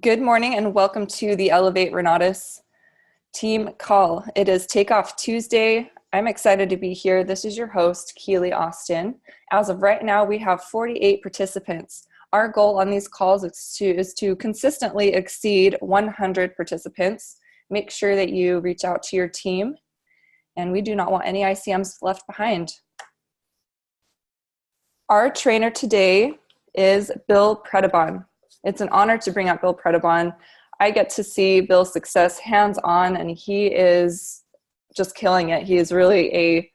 Good morning and welcome to the Elevate Renatus team call. It is Takeoff Tuesday. I'm excited to be here. This is your host, Keely Austin. As of right now, we have 48 participants. Our goal on these calls is to consistently exceed 100 participants. Make sure that you reach out to your team, and we do not want any ICMs left behind. Our trainer today is Bill Predebon. It's an honor to bring up Bill Predebon. I get to see Bill's success hands-on, and he is just killing it. He is really a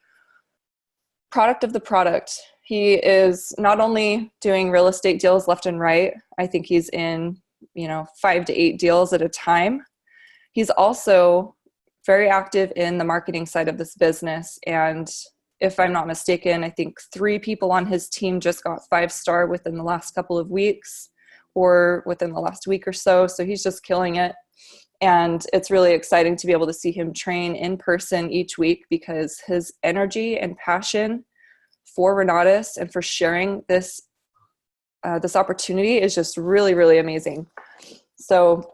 product of the product. He is not only doing real estate deals left and right. I think he's in, 5 to 8 deals at a time. He's also very active in the marketing side of this business. And if I'm not mistaken, I think 3 people on his team just got 5-star within the last couple of weeks, or within the last week or so. So he's just killing it. And it's really exciting to be able to see him train in person each week, because his energy and passion for Renatus and for sharing this opportunity is just really, really amazing. So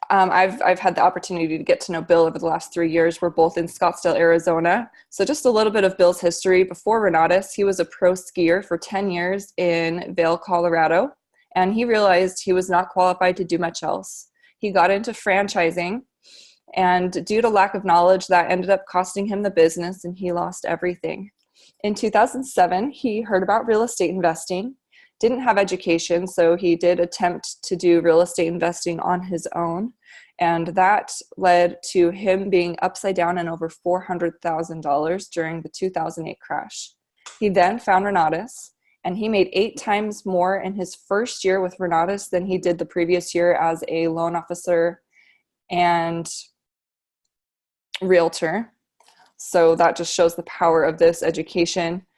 I've had the opportunity to get to know Bill over the last 3 years. We're both in Scottsdale, Arizona. So just a little bit of Bill's history. Before Renatus, he was a pro skier for 10 years in Vail, Colorado. And he realized he was not qualified to do much else. He got into franchising, and due to lack of knowledge, that ended up costing him the business, and he lost everything. In 2007, he heard about real estate investing, didn't have education, so he did attempt to do real estate investing on his own, and that led to him being upside down and over $400,000 during the 2008 crash. He then found Renatus, and he made 8 times more in his first year with Renatus than he did the previous year as a loan officer and realtor. So that just shows the power of this education.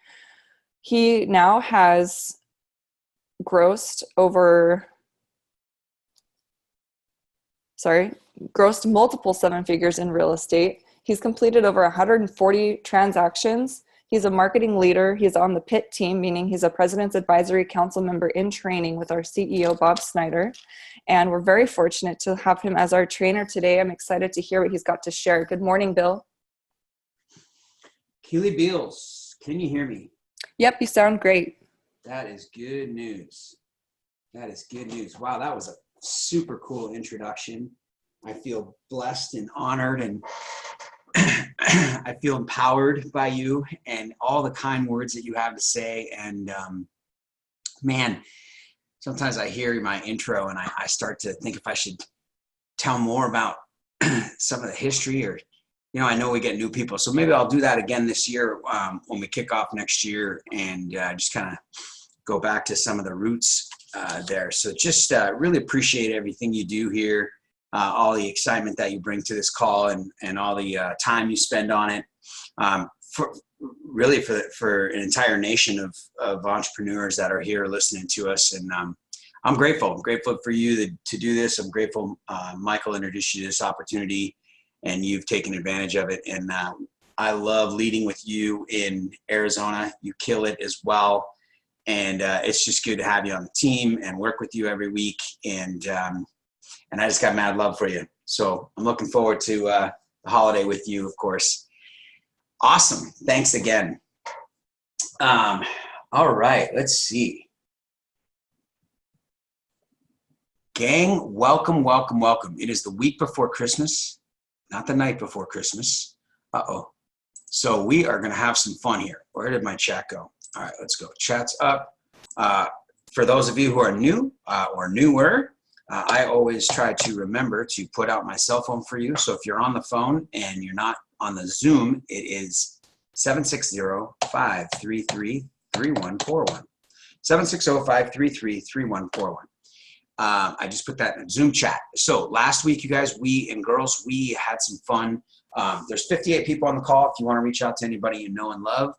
He now has grossed multiple 7 figures in real estate. He's completed over 140 transactions. He's a marketing leader. He's on the PIT team, meaning he's a President's Advisory Council member in training with our CEO, Bob Snyder. And we're very fortunate to have him as our trainer today. I'm excited to hear what he's got to share. Good morning, Bill. Keely Beals, can you hear me? Yep, you sound great. That is good news. That is good news. Wow, that was a super cool introduction. I feel blessed and honored, and I feel empowered by you and all the kind words that you have to say. And man, sometimes I hear my intro and I start to think if I should tell more about some of the history, or, I know we get new people. So maybe I'll do that again this year when we kick off next year, and just kind of go back to some of the roots there. So just really appreciate everything you do here. All the excitement that you bring to this call, and all the time you spend on it, for an entire nation of entrepreneurs that are here listening to us. And I'm grateful. I'm grateful for you to do this. I'm grateful Michael introduced you to this opportunity, and you've taken advantage of it. And I love leading with you in Arizona. You kill it as well. And it's just good to have you on the team and work with you every week. And I just got mad love for you. So I'm looking forward to the holiday with you, of course. Awesome. Thanks again. All right, let's see. Gang, welcome, welcome, welcome. It is the week before Christmas, not the night before Christmas. Uh-oh. So we are going to have some fun here. Where did my chat go? All right, let's go. Chat's up. For those of you who are new or newer, I always try to remember to put out my cell phone for you. So if you're on the phone and you're not on the Zoom, it is 760-533-3141. 760-533-3141. I just put that in the Zoom chat. So last week, you guys, we had some fun. There's 58 people on the call. If you want to reach out to anybody you know and love,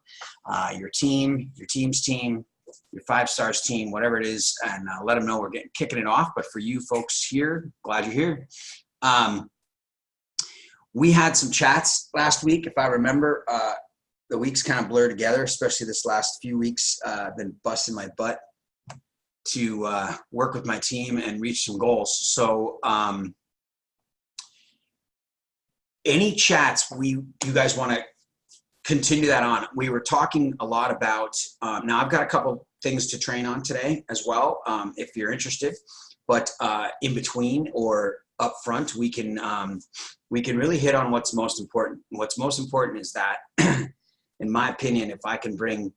your team, your team's team, your 5 stars team, whatever it is, and let them know we're kicking it off. But for you folks here, glad you're here. We had some chats last week. If I remember, the weeks kind of blur together, especially this last few weeks. I've been busting my butt work with my team and reach some goals. So any chats you guys want to continue that on. We were talking a lot about, now I've got a couple things to train on today as well, if you're interested, but in between or up front, we can really hit on what's most important. What's most important is that, in my opinion, if I can bring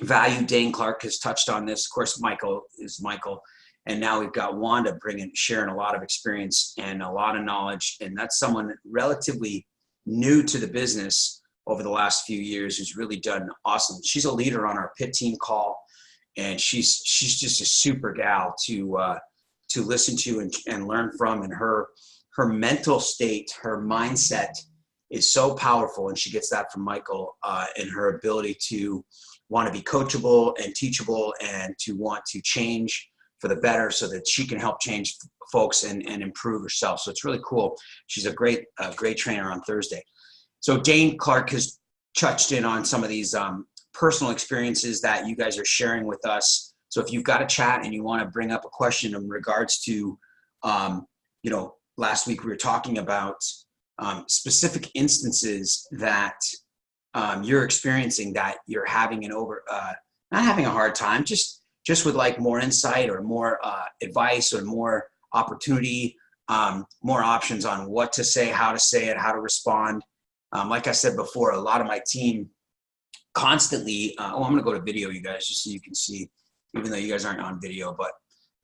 value, Dane Clark has touched on this. Of course, Michael is Michael. And now we've got Wanda sharing a lot of experience and a lot of knowledge. And that's someone relatively new to the business over the last few years who's really done awesome. She's a leader on our pit team call, and she's just a super gal to listen to and learn from. And her mental state, her mindset is so powerful, and she gets that from Michael, and her ability to want to be coachable and teachable and to want to change for the better so that she can help change folks and improve herself. So it's really cool. She's a great trainer on Thursday. So Dane Clark has touched in on some of these personal experiences that you guys are sharing with us. So if you've got a chat and you want to bring up a question in regards to, last week we were talking about specific instances that you're experiencing that you're having not having a hard time, just with like more insight or more advice or more opportunity, more options on what to say, how to respond. Like I said before, a lot of my team constantly, I'm going to go to video, you guys, just so you can see, even though you guys aren't on video, but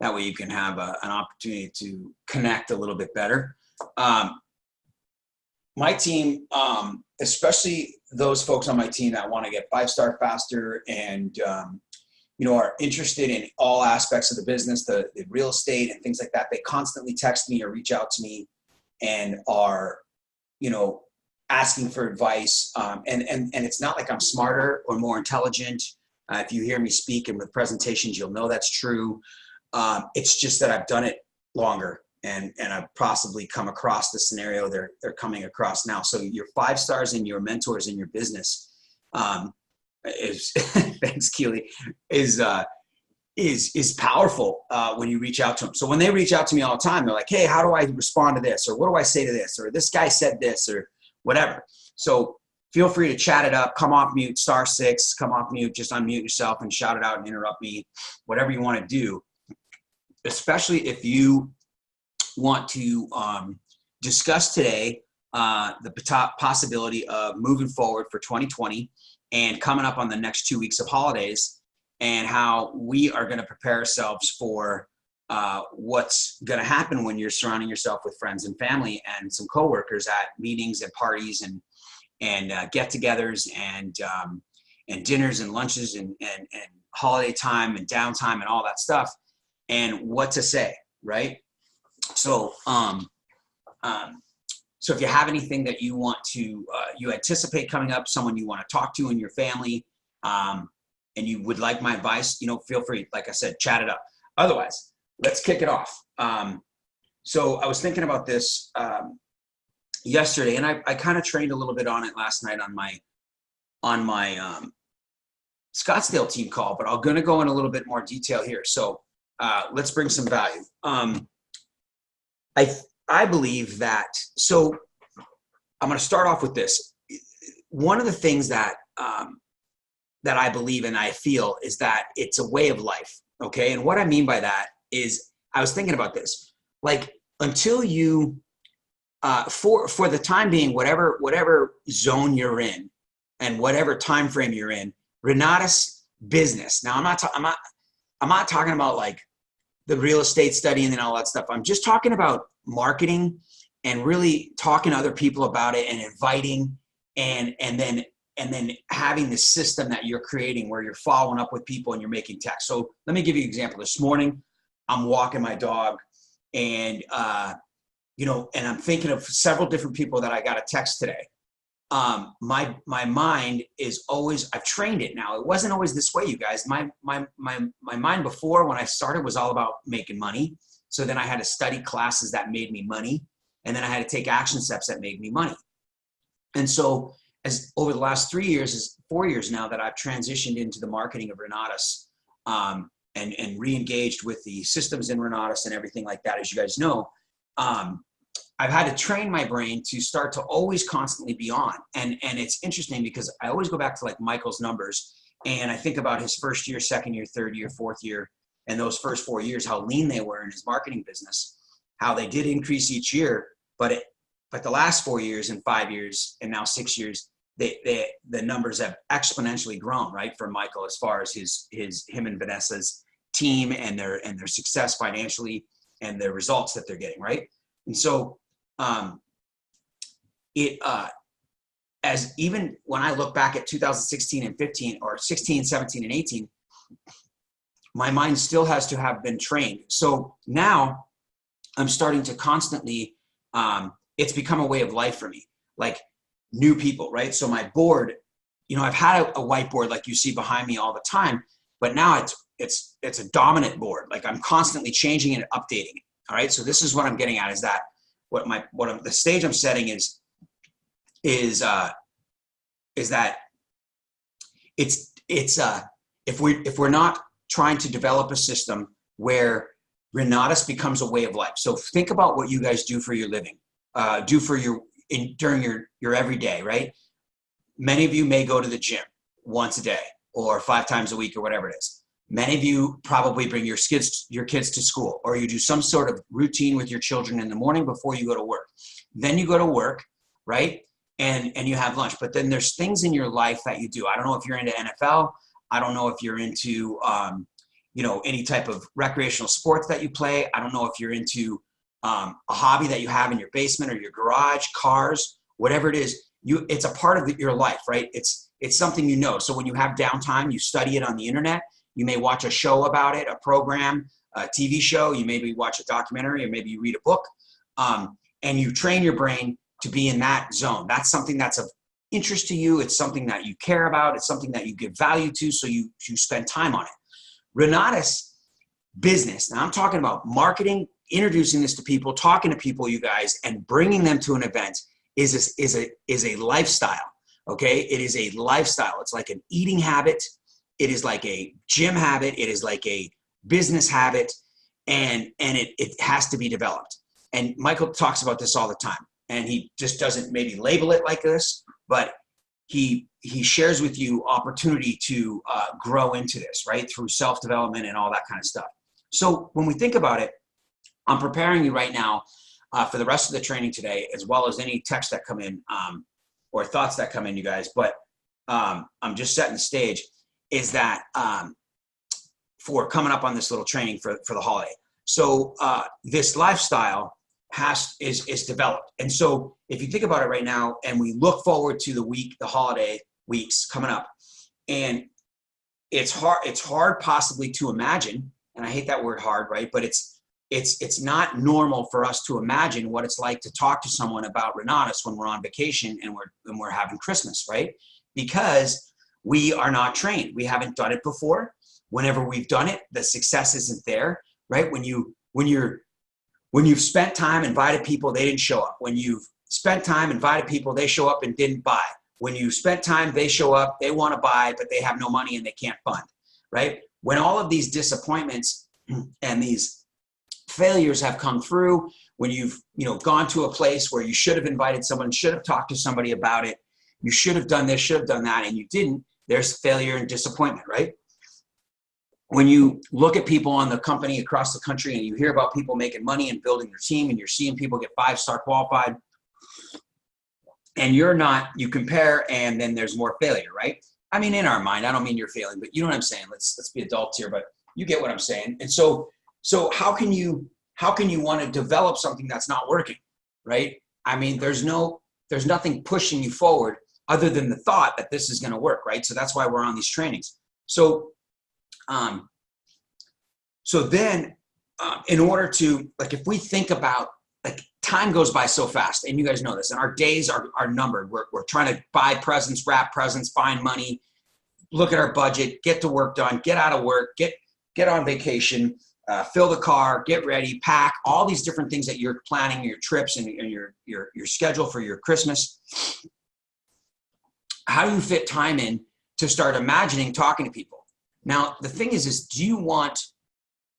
that way you can have an opportunity to connect a little bit better. My team, especially those folks on my team that want to get 5-star faster and, are interested in all aspects of the business, the real estate and things like that, they constantly text me or reach out to me and are, asking for advice. And it's not like I'm smarter or more intelligent. If you hear me speak and with presentations, you'll know that's true. It's just that I've done it longer and I've possibly come across the scenario they're coming across now. So your 5 stars and your mentors in your business is thanks, Keely, is powerful when you reach out to them. So when they reach out to me all the time, they're like, hey, how do I respond to this? Or what do I say to this? Or this guy said this or whatever. So feel free to chat it up, come off mute, *6, come off mute, just unmute yourself and shout it out and interrupt me, whatever you want to do, especially if you want to discuss today the possibility of moving forward for 2020 and coming up on the next 2 weeks of holidays and how we are going to prepare ourselves for what's going to happen when you're surrounding yourself with friends and family and some coworkers at meetings and parties and get-togethers and dinners and lunches and holiday time and downtime and all that stuff, and what to say, right? So, so if you have anything that you want to, you anticipate coming up, someone you want to talk to in your family, and you would like my advice, feel free, like I said, chat it up. Otherwise, let's kick it off. So I was thinking about this yesterday, and I kind of trained a little bit on it last night on my Scottsdale team call, but I'm going to go in a little bit more detail here. So let's bring some value. I believe that, so I'm going to start off with this. One of the things that I believe and I feel is that it's a way of life. Okay. And what I mean by that is, I was thinking about this, like until you, for the time being, whatever zone you're in and whatever time frame you're in, Renatus business. Now I'm not talking about like the real estate studying and all that stuff. I'm just talking about marketing and really talking to other people about it and inviting and then having the system that you're creating where you're following up with people and you're making text. So let me give you an example. This morning, I'm walking my dog and, and I'm thinking of several different people that I got a text today. My mind is always, I've trained it now. It wasn't always this way, you guys. My mind before when I started was all about making money. So then I had to study classes that made me money. And then I had to take action steps that made me money. And so as over the last 3 years, is 4 years now that I've transitioned into the marketing of Renatus, and re-engaged with the systems in Renatus and everything like that, as you guys know, I've had to train my brain to start to always constantly be on. And it's interesting because I always go back to like Michael's numbers, and I think about his first year, second year, third year, fourth year, and those first 4 years, how lean they were in his marketing business, how they did increase each year, but the last 4 years and 5 years and now 6 years, the numbers have exponentially grown, right, for Michael, as far as him and Vanessa's team and their success financially and the results that they're getting, right? And so as even when I look back at 2016 and 15, or 16, 17, and 18, my mind still has to have been trained. So now I'm starting to constantly, it's become a way of life for me, like new people, right? So my board, you know, I've had a whiteboard like you see behind me all the time, but now it's a dominant board. Like I'm constantly changing it and updating it. All right. So this is what I'm getting at, is that the stage I'm setting is that if we're not trying to develop a system where Renatus becomes a way of life. So think about what you guys do for your living, do for during your everyday, right? Many of you may go to the gym once a day or 5 times a week or whatever it is. Many of you probably bring your kids to school, or you do some sort of routine with your children in the morning before you go to work. Then you go to work, right? And you have lunch. But then there's things in your life that you do. I don't know if you're into NFL. I don't know if you're into, any type of recreational sports that you play. I don't know if you're into a hobby that you have in your basement or your garage, cars, whatever it is. It's a part of your life, right? It's something you know. So when you have downtime, you study it on the internet. You may watch a show about it, a program, a TV show. You maybe watch a documentary, or maybe you read a book, and you train your brain to be in that zone. That's something that's of interest to you. It's something that you care about. It's something that you give value to, so you spend time on it. Renatus business, now I'm talking about marketing, introducing this to people, talking to people, you guys, and bringing them to an event is a lifestyle, okay? It is a lifestyle. It's like an eating habit. It is like a gym habit. It is like a business habit, and it has to be developed. And Michael talks about this all the time, and he just doesn't maybe label it like this, but he shares with you opportunity to grow into this, right, through self-development and all that kind of stuff. So when we think about it, I'm preparing you right now for the rest of the training today, as well as any texts that come in or thoughts that come in, you guys. But I'm just setting the stage, is that for coming up on this little training for the holiday. So this lifestyle is developed. And so if you think about it right now, and we look forward to the holiday weeks coming up, and it's hard possibly to imagine, and I hate that word hard, right? But it's not normal for us to imagine what it's like to talk to someone about Renatus when we're on vacation and we're having Christmas, right? Because we are not trained. We haven't done it before. Whenever we've done it, the success isn't there, right? When you've spent time, invited people, they didn't show up. When you've spent time, invited people, they show up and didn't buy. When you spent time, they show up, they want to buy, but they have no money and they can't fund, right? When all of these disappointments and these failures have come through, when you've gone to a place where you should have invited someone, should have talked to somebody about it, you should have done this, should have done that, and you didn't, there's failure and disappointment, right? When you look at people on the company across the country and you hear about people making money and building their team, and you're seeing people get 5-star qualified, and you're not, you compare, and then there's more failure, right? I mean, in our mind, I don't mean you're failing, but you know what I'm saying? Let's be adults here, but you get what I'm saying. And so how can you want to develop something that's not working, right? I mean, there's nothing pushing you forward other than the thought that this is going to work, right? So that's why we're on these trainings. So then in order to, like, if we think about, like, time goes by so fast, and you guys know this, and our days are numbered. We're trying to buy presents, wrap presents, find money, look at our budget, get the work done, get out of work, get on vacation, fill the car, get ready, pack, all these different things that you're planning, your trips and your schedule for your Christmas. How do you fit time in to start imagining talking to people? Now, the thing is do you want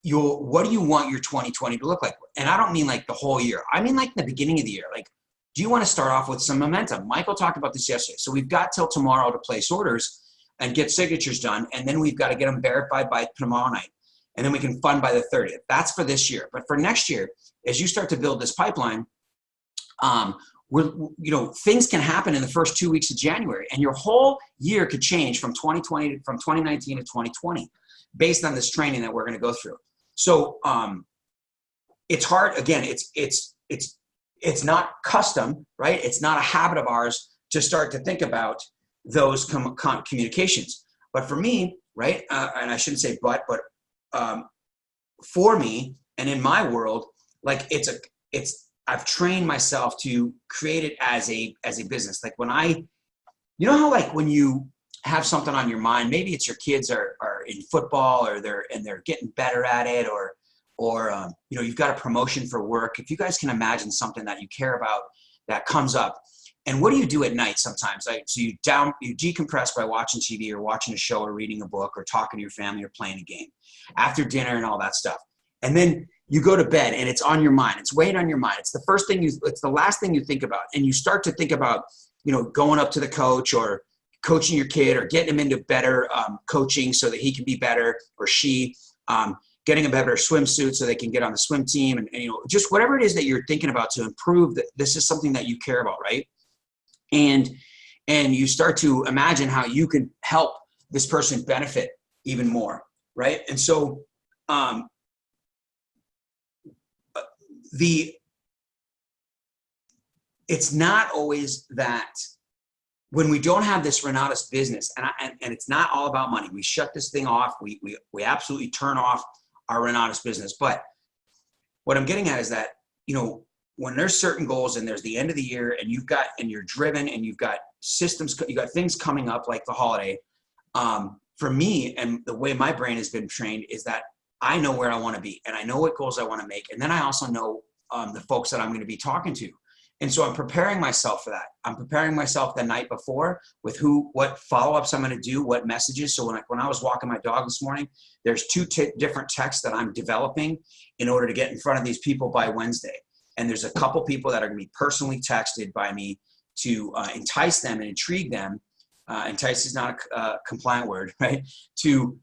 what do you want your 2020 to look like? And I don't mean like the whole year. I mean like the beginning of the year. Like, do you want to start off with some momentum? Michael talked about this yesterday. So we've got till tomorrow to place orders and get signatures done. And then we've got to get them verified by tomorrow night. And then we can fund by the 30th. That's for this year. But for next year, as you start to build this pipeline, things can happen in the first 2 weeks of January, and your whole year could change from 2019 to 2020 based on this training that we're going to go through. So it's hard. Again, it's not custom, right? It's not a habit of ours to start to think about those communications. But for me, right, and I shouldn't say but for me and in my world, like I've trained myself to create it as a business. Like you know how like when you have something on your mind, maybe it's your kids are in football or they're getting better at it, or you've got a promotion for work. If you guys can imagine something that you care about that comes up, and what do you do at night sometimes? Like, so you decompress by watching TV or watching a show or reading a book or talking to your family or playing a game after dinner and all that stuff. And then you go to bed and it's on your mind. It's weighing on your mind. It's it's the last thing you think about. And you start to think about, going up to the coach or coaching your kid or getting him into better coaching so that he can be better, or she, getting a better swimsuit so they can get on the swim team, and just whatever it is that you're thinking about to improve that this is something that you care about, right? And you start to imagine how you can help this person benefit even more, right? And so it's not always that when we don't have this Renatus business, and it's not all about money. We shut this thing off. We absolutely turn off our Renatus business. But what I'm getting at is that, when there's certain goals and there's the end of the year and you're driven and you've got systems, you got things coming up like the holiday. For me, and the way my brain has been trained is that I know where I want to be and I know what goals I want to make. And then I also know the folks that I'm going to be talking to. And so I'm preparing myself for that. I'm preparing myself the night before with what follow-ups I'm going to do, what messages. So when I was walking my dog this morning, there's two different texts that I'm developing in order to get in front of these people by Wednesday. And there's a couple people that are going to be personally texted by me to entice them and intrigue them. Entice is not a compliant word, right? To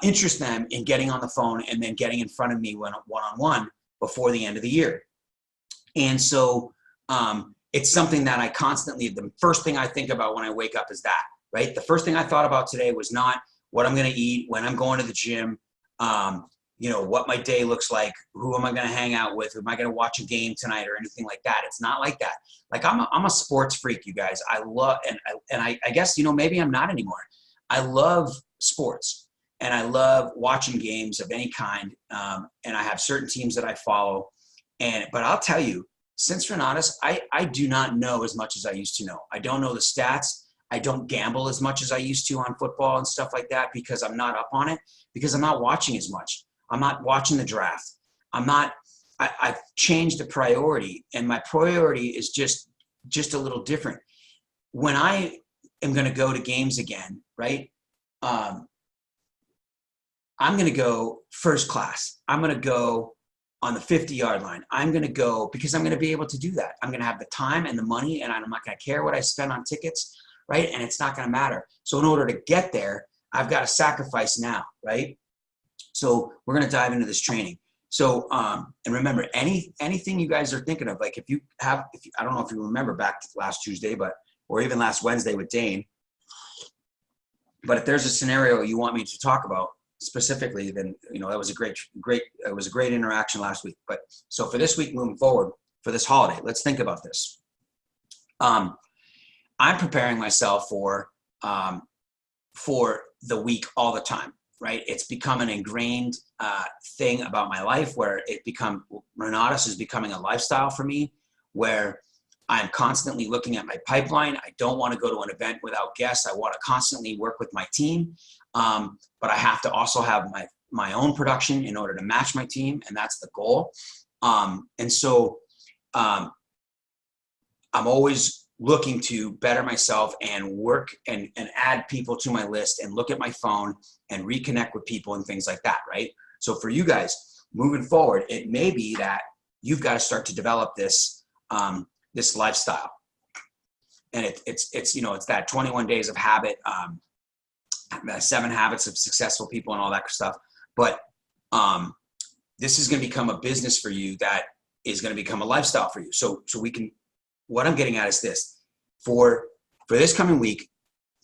interest them in getting on the phone and then getting in front of me one-on-one before the end of the year. And so it's something that I constantly, the first thing I think about when I wake up is that, right? The first thing I thought about today was not what I'm going to eat, when I'm going to the gym, what my day looks like, who am I going to hang out with, am I going to watch a game tonight or anything like that. It's not like that. Like I'm a sports freak, you guys. I love, and I guess, maybe I'm not anymore. I love sports and I love watching games of any kind. And I have certain teams that I follow. But I'll tell you, since Renatus, I do not know as much as I used to know. I don't know the stats. I don't gamble as much as I used to on football and stuff like that because I'm not up on it, because I'm not watching as much. I'm not watching the draft. I've changed the priority, and my priority is just a little different. When I am going to go to games again, right? I'm going to go first class. I'm going to go on the 50-yard line. I'm going to go because I'm going to be able to do that. I'm going to have the time and the money, and I'm not going to care what I spend on tickets, right? And it's not going to matter. So in order to get there, I've got to sacrifice now, right? So we're going to dive into this training. So, and remember, anything you guys are thinking of, like I don't know if you remember back to last Tuesday, or even last Wednesday with Dane, but if there's a scenario you want me to talk about specifically, then, that was a great interaction last week. But so for this week, moving forward for this holiday, let's think about this. I'm preparing myself for the week all the time. Right? It's become an ingrained thing about my life where Renatus is becoming a lifestyle for me, where I'm constantly looking at my pipeline. I don't want to go to an event without guests. I want to constantly work with my team. But I have to also have my own production in order to match my team. And that's the goal. And so I'm always looking to better myself and work and add people to my list and look at my phone and reconnect with people and things like that, right? So for you guys moving forward, it may be that you've got to start to develop this this lifestyle. And it's you know, it's that 21 days of habit, 7 habits of successful people and all that stuff. But this is going to become a business for you that is going to become a lifestyle for you. So we can, what I'm getting at is this, for this coming week,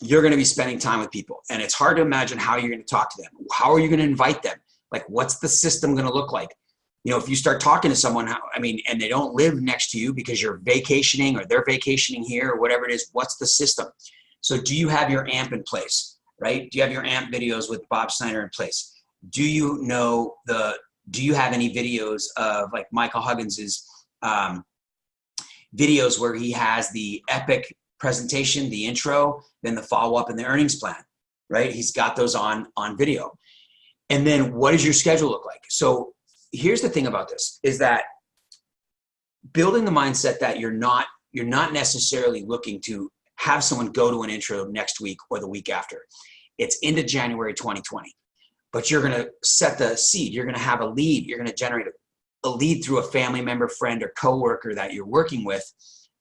you're going to be spending time with people, and it's hard to imagine how you're going to talk to them. How are you going to invite them? Like, what's the system going to look like? You know, if you start talking to someone, and they don't live next to you because you're vacationing or they're vacationing here or whatever it is, what's the system? So do you have your AMP in place, right? Do you have your AMP videos with Bob Snyder in place? Do you have any videos of like Michael Huggins's videos where he has the epic presentation, the intro, then the follow-up and the earnings plan, right? He's got those on video. And then what does your schedule look like? So here's the thing about this, is that building the mindset that you're not necessarily looking to have someone go to an intro next week or the week after. It's into January 2020, but you're going to set the seed. You're going to have a lead. You're going to generate a lead through a family member, friend, or coworker that you're working with,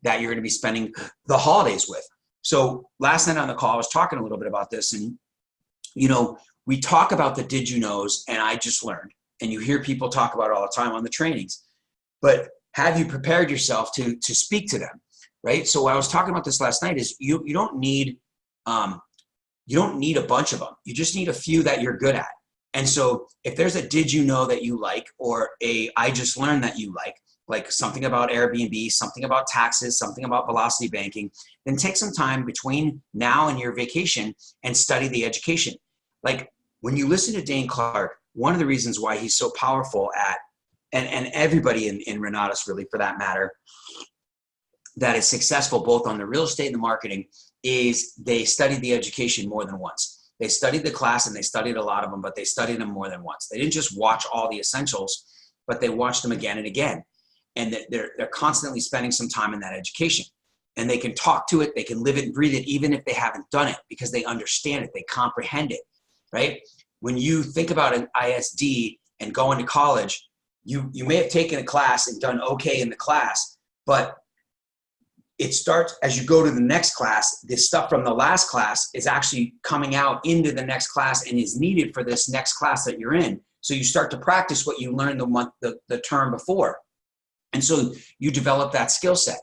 that you're going to be spending the holidays with. So last night on the call, I was talking a little bit about this, and you know, we talk about the did you knows, and I just learned, and you hear people talk about it all the time on the trainings, but have you prepared yourself to speak to them, right? So I was talking about this last night, is you don't need a bunch of them. You just need a few that you're good at. And so if there's a did you know that you like, or a I just learned that you like something about Airbnb, something about taxes, something about velocity banking, then take some time between now and your vacation and study the education. Like when you listen to Dane Clark, one of the reasons why he's so powerful at, and everybody in Renatus really for that matter, that is successful both on the real estate and the marketing, is they studied the education more than once. They studied the class, and they studied a lot of them, but they studied them more than once. They didn't just watch all the essentials, but they watched them again and again. And they're constantly spending some time in that education. And they can talk to it, they can live it and breathe it, even if they haven't done it, because they understand it, they comprehend it, right? When you think about an ISD and going to college, you may have taken a class and done okay in the class, but it starts as you go to the next class. This stuff from the last class is actually coming out into the next class and is needed for this next class that you're in. So you start to practice what you learned the term before. And so you develop that skill set.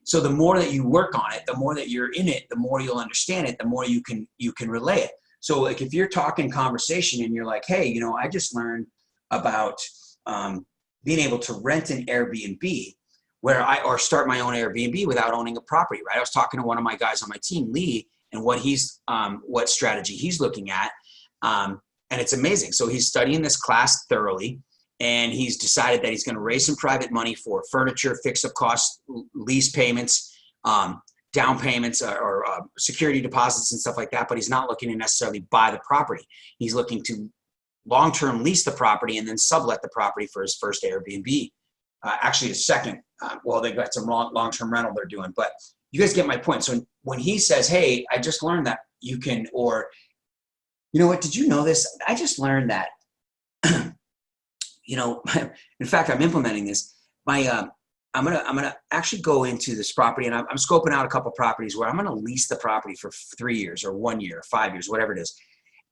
So the more that you work on it, the more that you're in it, the more you'll understand it, the more you can relay it. So like if you're talking conversation and you're like, hey, you know, I just learned about being able to rent an Airbnb or start my own Airbnb without owning a property, right? I was talking to one of my guys on my team, Lee, and what strategy he's looking at. And it's amazing. So he's studying this class thoroughly, and he's decided that he's going to raise some private money for furniture, fix-up costs, lease payments, down payments, or security deposits and stuff like that. But he's not looking to necessarily buy the property. He's looking to long-term lease the property and then sublet the property for his first Airbnb. Actually, a second. Well, they've got some long-term rental they're doing. But you guys get my point. So when he says, hey, I just learned that you can, or, you know what, did you know this? I just learned that, you know, in fact, I'm implementing this. I'm gonna actually go into this property, and I'm scoping out a couple properties where I'm gonna lease the property for 3 years or 1 year or 5 years, whatever it is.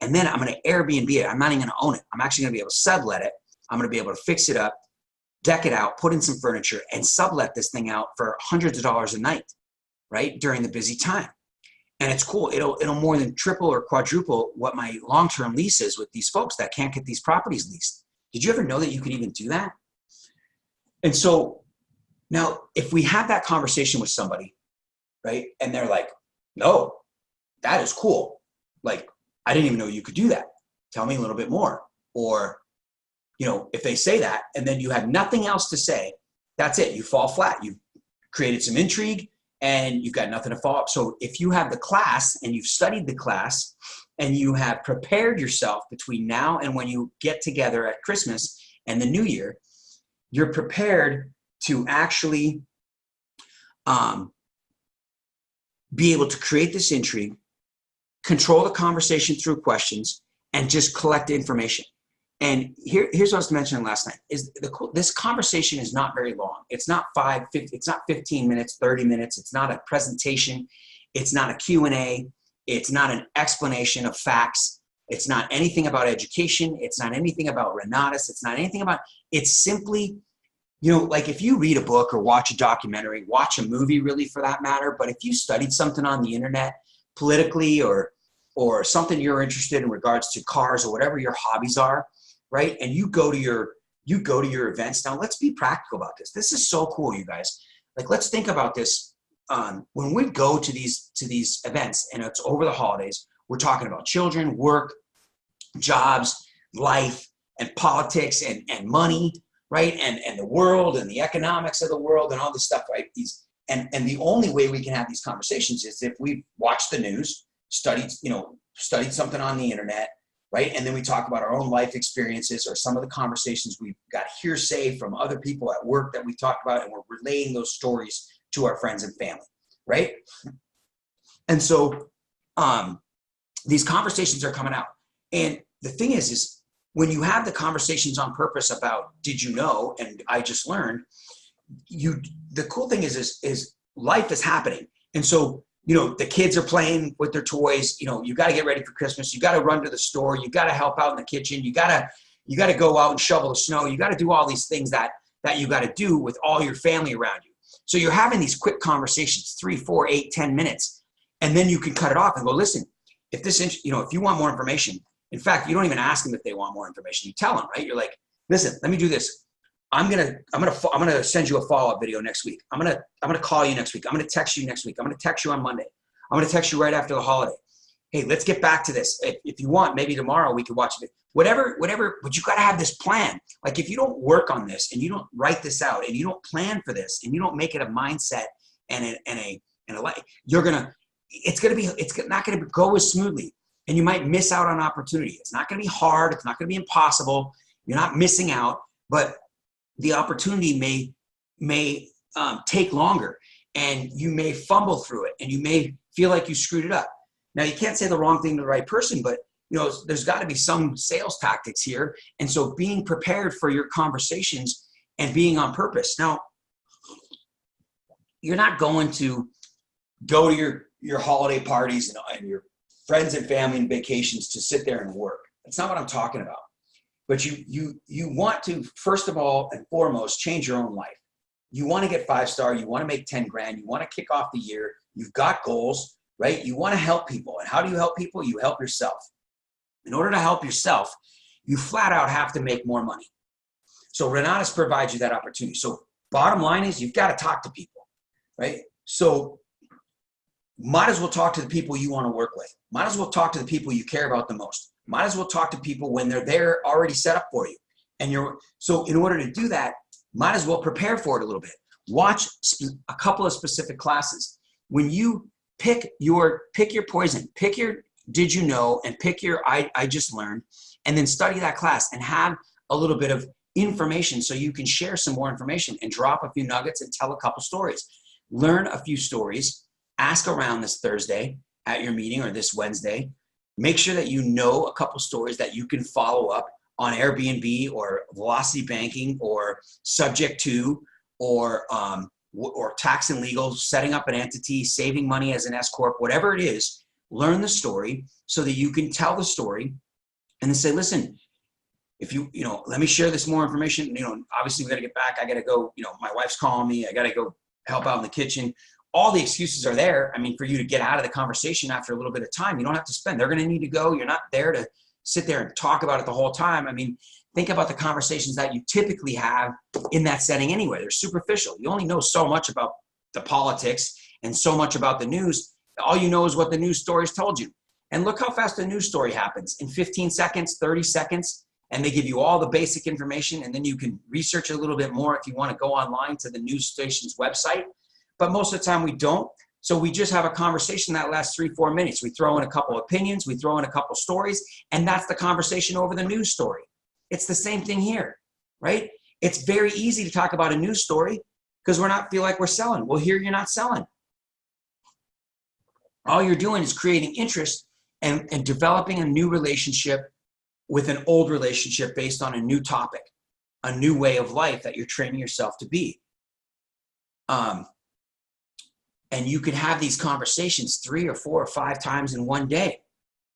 And then I'm gonna Airbnb it. I'm not even gonna own it. I'm actually gonna be able to sublet it. I'm gonna be able to fix it up, deck it out, put in some furniture, and sublet this thing out for hundreds of dollars a night, right, during the busy time. And it's cool. It'll more than triple or quadruple what my long-term lease is with these folks that can't get these properties leased. Did you ever know that you can even do that? And so now if we have that conversation with somebody, right, and they're like, no, that is cool. Like, I didn't even know you could do that. Tell me a little bit more. Or, you know, if they say that and then you have nothing else to say, that's it. You fall flat. You've created some intrigue and you've got nothing to follow up. So if you have the class and you've studied the class and you have prepared yourself between now and when you get together at Christmas and the New Year, you're prepared to actually be able to create this intrigue, control the conversation through questions, and just collect information. And here's what I was mentioning last night is this conversation is not very long. It's not 15 minutes, 30 minutes. It's not a presentation. It's not a Q&A. It's not an explanation of facts. It's not anything about education. It's not anything about Renatus. It's not anything about, it's simply, like if you read a book or watch a documentary, watch a movie really for that matter, but if you studied something on the internet politically or something you're interested in regards to cars or whatever your hobbies are, right? And you go to your events. Now let's be practical about this. This is so cool, you guys. Like, let's think about this. When we go to these events and it's over the holidays, we're talking about children, work, jobs, life, and politics and money, right? And the world and the economics of the world and all this stuff, right? And the only way we can have these conversations is if we watch the news, studied something on the internet, right? And then we talk about our own life experiences or some of the conversations we've got hearsay from other people at work that we've talked about, and we're relaying those stories to our friends and family, right? And so these conversations are coming out. And the thing is when you have the conversations on purpose about, did you know, and I just learned, the cool thing is life is happening. And so, the kids are playing with their toys. You got to get ready for Christmas. You got to run to the store. You got to help out in the kitchen. You got to go out and shovel the snow. You got to do all these things that you got to do with all your family around you. So you're having these quick conversations, 3, 4, 8, 10 minutes, and then you can cut it off and go, listen, if you want more information, in fact, you don't even ask them if they want more information. You tell them, right? You're like, listen, let me do this. I'm gonna send you a follow-up video next week. I'm gonna call you next week. I'm gonna text you next week. I'm gonna text you on Monday. I'm gonna text you right after the holiday. Hey, let's get back to this. If you want, maybe tomorrow we could watch it. Whatever, but you gotta have this plan. Like, if you don't work on this and you don't write this out and you don't plan for this and you don't make it a mindset and a life, it's not gonna go as smoothly, and you might miss out on opportunity. It's not gonna be hard. It's not gonna be impossible. You're not missing out, but the opportunity may take longer, and you may fumble through it, and you may feel like you screwed it up. Now, you can't say the wrong thing to the right person, but there's got to be some sales tactics here. And so being prepared for your conversations and being on purpose. Now, you're not going to go to your holiday parties and your friends and family and vacations to sit there and work. That's not what I'm talking about. But you want to, first of all and foremost, change your own life. You want to get 5-star. You want to make 10 grand. You want to kick off the year. You've got goals, right? You want to help people. And how do you help people? You help yourself. In order to help yourself, you flat out have to make more money. So Renatus provides you that opportunity. So bottom line is, you've got to talk to people, right? So might as well talk to the people you want to work with. Might as well talk to the people you care about the most. Might as well talk to people when they're there already set up for you. So in order to do that, might as well prepare for it a little bit. Watch a couple of specific classes. When you pick your poison, pick your did you know, and pick your I just learned, and then study that class and have a little bit of information so you can share some more information and drop a few nuggets and tell a couple stories. Learn a few stories. Ask around this Thursday at your meeting or this Wednesday. Make sure that you know a couple stories that you can follow up on Airbnb or Velocity Banking or Subject to or tax and legal, setting up an entity, saving money as an S Corp, whatever it is. Learn the story so that you can tell the story and then say, listen, if let me share this more information. Obviously we got to get back. I got to go, my wife's calling me. I got to go help out in the kitchen. All the excuses are there. I mean, for you to get out of the conversation after a little bit of time, you don't have to spend. They're going to need to go. You're not there to sit there and talk about it the whole time. I mean, think about the conversations that you typically have in that setting anyway. They're superficial. You only know so much about the politics and so much about the news. All you know is what the news stories told you. And look how fast a news story happens. In 15 seconds, 30 seconds, and they give you all the basic information, and then you can research a little bit more if you want to go online to the news station's website. But most of the time we don't. So we just have a conversation that lasts 3-4 minutes. We throw in a couple opinions, we throw in a couple stories, and that's the conversation over the news story. It's the same thing here, right? It's very easy to talk about a news story because feel like we're selling. Well, here you're not selling. all you're doing is creating interest and developing a new relationship with an old relationship based on a new topic, a new way of life that you're training yourself to be. And you can have these conversations 3 or 4 or 5 times in one day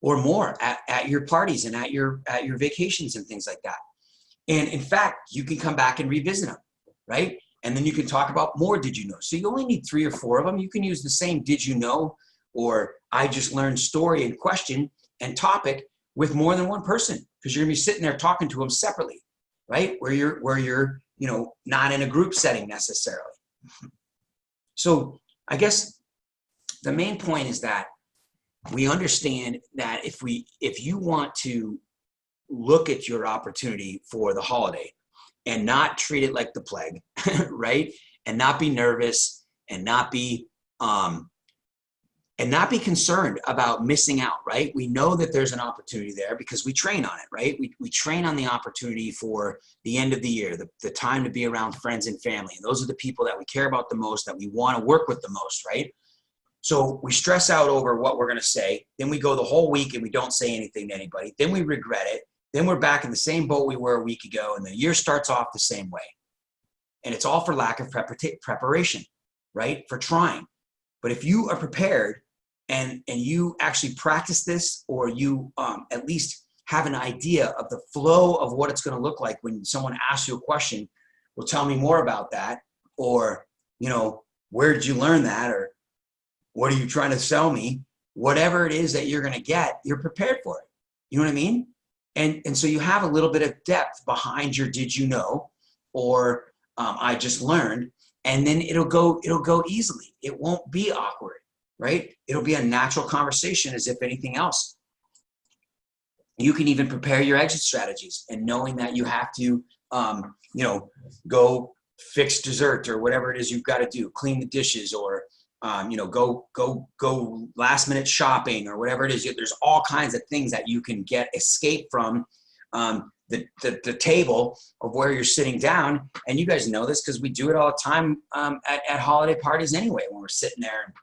or more at your parties and at your vacations and things like that. And in fact, you can come back and revisit them, right? And then you can talk about more did you know. So you only need 3 or 4 of them. You can use the same did you know or I just learned story and question and topic with more than one person, because you're gonna be sitting there talking to them separately, right? Where you're not in a group setting necessarily. So I guess the main point is that we understand that if you want to look at your opportunity for the holiday and not treat it like the plague, right? And not be nervous and not be concerned about missing out, right? We know that there's an opportunity there because we train on it, right? We train on the opportunity for the end of the year, the time to be around friends and family. And those are the people that we care about the most, that we want to work with the most, right? So we stress out over what we're going to say. Then we go the whole week and we don't say anything to anybody. Then we regret it. Then we're back in the same boat we were a week ago, and the year starts off the same way. And it's all for lack of preparation, right? For trying. But if you are prepared and you actually practice this, or you at least have an idea of the flow of what it's going to look like when someone asks you a question, well, tell me more about that. Or, where did you learn that? Or what are you trying to sell me? Whatever it is that you're going to get, you're prepared for it. You know what I mean? And so you have a little bit of depth behind your did you know, or I just learned, and then it'll go easily. It won't be awkward, right? It'll be a natural conversation as if anything else. You can even prepare your exit strategies, and knowing that you have to, go fix dessert or whatever it is you've got to do, clean the dishes, or go last minute shopping or whatever it is. There's all kinds of things that you can escape from the table of where you're sitting down. And you guys know this because we do it all the time at holiday parties anyway, when we're sitting there and,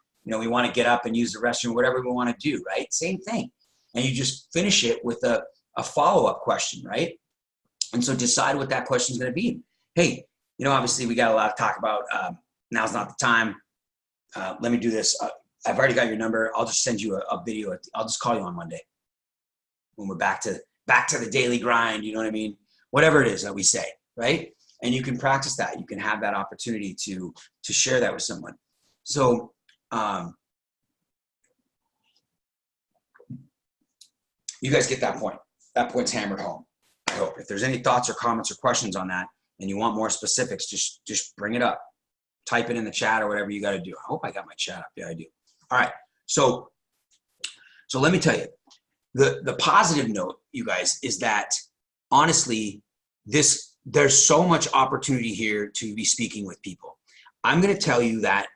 we want to get up and use the restroom, whatever we want to do, right? Same thing. And you just finish it with a follow-up question, right? And so decide what that question is going to be. Hey, obviously we got a lot to talk about. Now's not the time. Let me do this. I've already got your number. I'll just send you a video. I'll just call you on Monday when we're back to the daily grind. You know what I mean? Whatever it is that we say, right? And you can practice that. You can have that opportunity to share that with someone. So, you guys get that point. That point's hammered home, I hope. If there's any thoughts or comments or questions on that and you want more specifics, just bring it up. Type it in the chat or whatever you got to do. I hope I got my chat up. Yeah, I do. All right. So let me tell you, the positive note, you guys, is that honestly, there's so much opportunity here to be speaking with people. I'm going to tell you that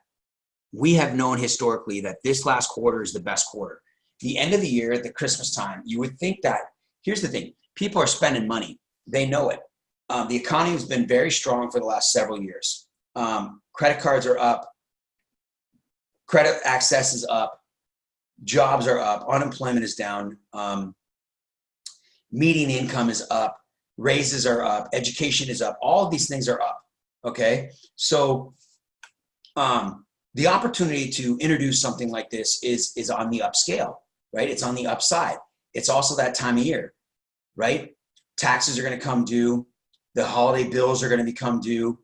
we have known historically that this last quarter is the best quarter. The end of the year, at the Christmas time, you would think that, here's the thing, people are spending money. They know it. The economy has been very strong for the last several years. Credit cards are up. Credit access is up. Jobs are up. Unemployment is down. Median income is up. Raises are up. Education is up. All of these things are up. Okay. So, the opportunity to introduce something like this is on the upscale, right? It's on the upside. It's also that time of year, right? Taxes are going to come due. The holiday bills are going to become due.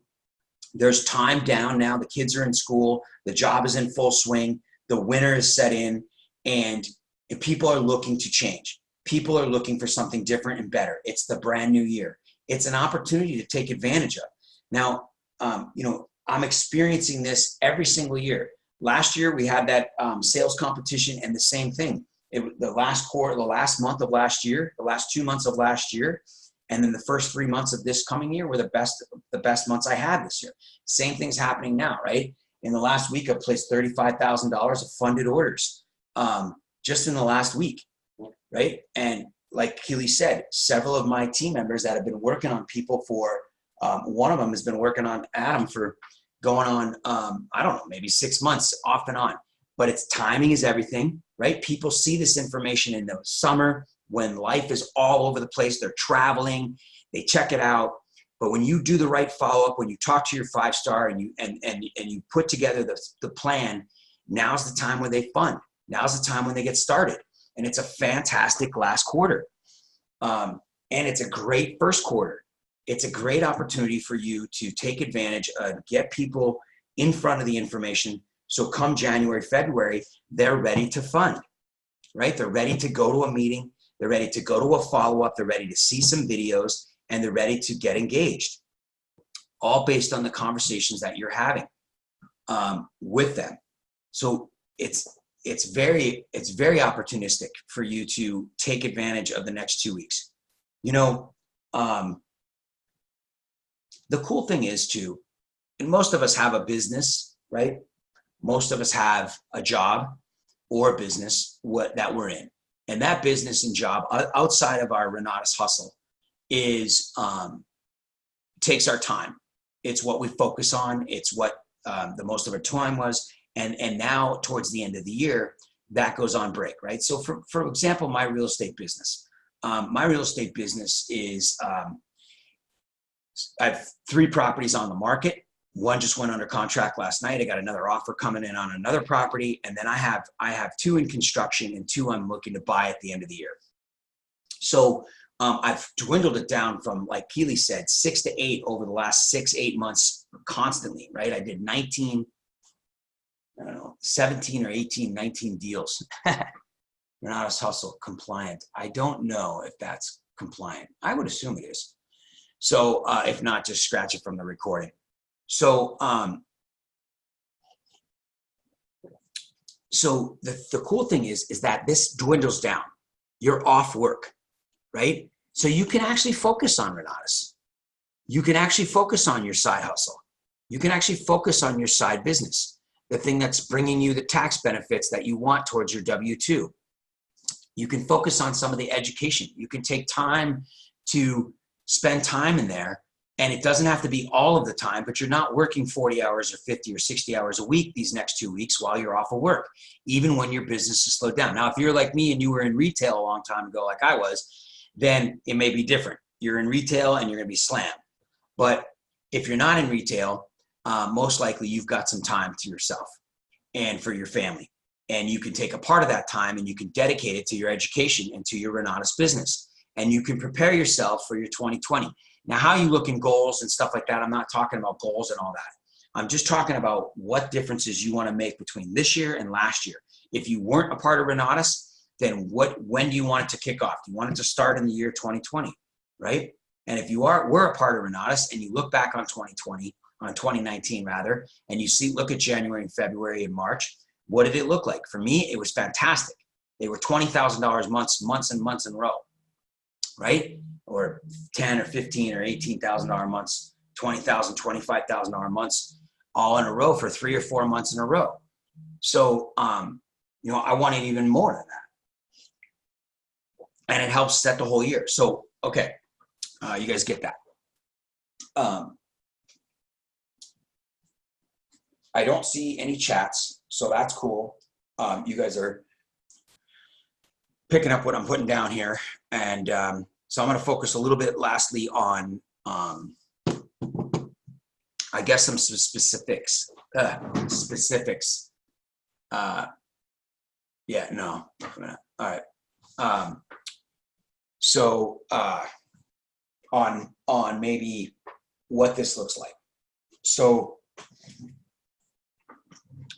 There's time down now. The kids are in school. The job is in full swing. The winter is set in, and people are looking to change. People are looking for something different and better. It's the brand new year. It's an opportunity to take advantage of. Now, I'm experiencing this every single year. Last year, we had that sales competition, and the same thing. The last month of last year, the last 2 months of last year, and then the first 3 months of this coming year were the best months I had this year. Same thing's happening now, right? In the last week, I've placed $35,000 of funded orders just in the last week, right? And like Keely said, several of my team members that have been working on people for, one of them has been working on Adam for going on, I don't know, maybe 6 months off and on. but it's timing is everything, right? People see this information in the summer when life is all over the place. They're traveling, they check it out. But when you do the right follow-up, when you talk to your 5-star and you put together the plan, now's the time when they fund. Now's the time when they get started. And it's a fantastic last quarter. And it's a great first quarter. It's a great opportunity for you to take advantage of, get people in front of the information. So come January, February, they're ready to fund, right? They're ready to go to a meeting. They're ready to go to a follow-up. They're ready to see some videos, and they're ready to get engaged, all based on the conversations that you're having with them. So it's very opportunistic for you to take advantage of the next 2 weeks. You know, the cool thing is too, and most of us have a business, right? Most of us have a job or a business that we're in. And that business and job outside of our Renatus hustle is takes our time. It's what we focus on. It's what the most of our time was. And now towards the end of the year, that goes on break, right? So for example, my real estate business. My real estate business is, I have 3 properties on the market. One just went under contract last night. I got another offer coming in on another property. And then I have 2 in construction and 2 I'm looking to buy at the end of the year. So I've dwindled it down from, like Keely said, 6 to 8 over the last 6-8 months constantly, right? I did 17 or 18, 19 deals. Renatus hustle compliant. I don't know if that's compliant. I would assume it is. So if not, just scratch it from the recording. So the cool thing is that this dwindles down. You're off work, right? So you can actually focus on Renatus. You can actually focus on your side hustle. You can actually focus on your side business, the thing that's bringing you the tax benefits that you want towards your W-2. You can focus on some of the education. You can take time to spend time in there, and it doesn't have to be all of the time, but you're not working 40 hours or 50 or 60 hours a week these next 2 weeks while you're off of work, even when your business is slowed down. Now, if you're like me and you were in retail a long time ago, like I was, then it may be different. You're in retail and you're going to be slammed. But if you're not in retail, most likely you've got some time to yourself and for your family. And you can take a part of that time and you can dedicate it to your education and to your Renatus business. And you can prepare yourself for your 2020. Now, how you look in goals and stuff like that, I'm not talking about goals and all that. I'm just talking about what differences you want to make between this year and last year. If you weren't a part of Renatus, then when do you want it to kick off? Do you want it to start in the year 2020, right? And if you were a part of Renatus and you look back on 2019 rather, and you look at January and February and March, what did it look like? For me, it was fantastic. They were $20,000 months and months in a row, right? Or 10 or 15 or $18,000 months, $20,000, $25,000 months, all in a row for 3 or 4 months in a row. So, I wanted even more than that. And it helps set the whole year. So, okay, you guys get that. I don't see any chats, so that's cool. You guys are picking up what I'm putting down here. And so I'm going to focus a little bit lastly on, I guess, some specifics. All right. On maybe what this looks like. So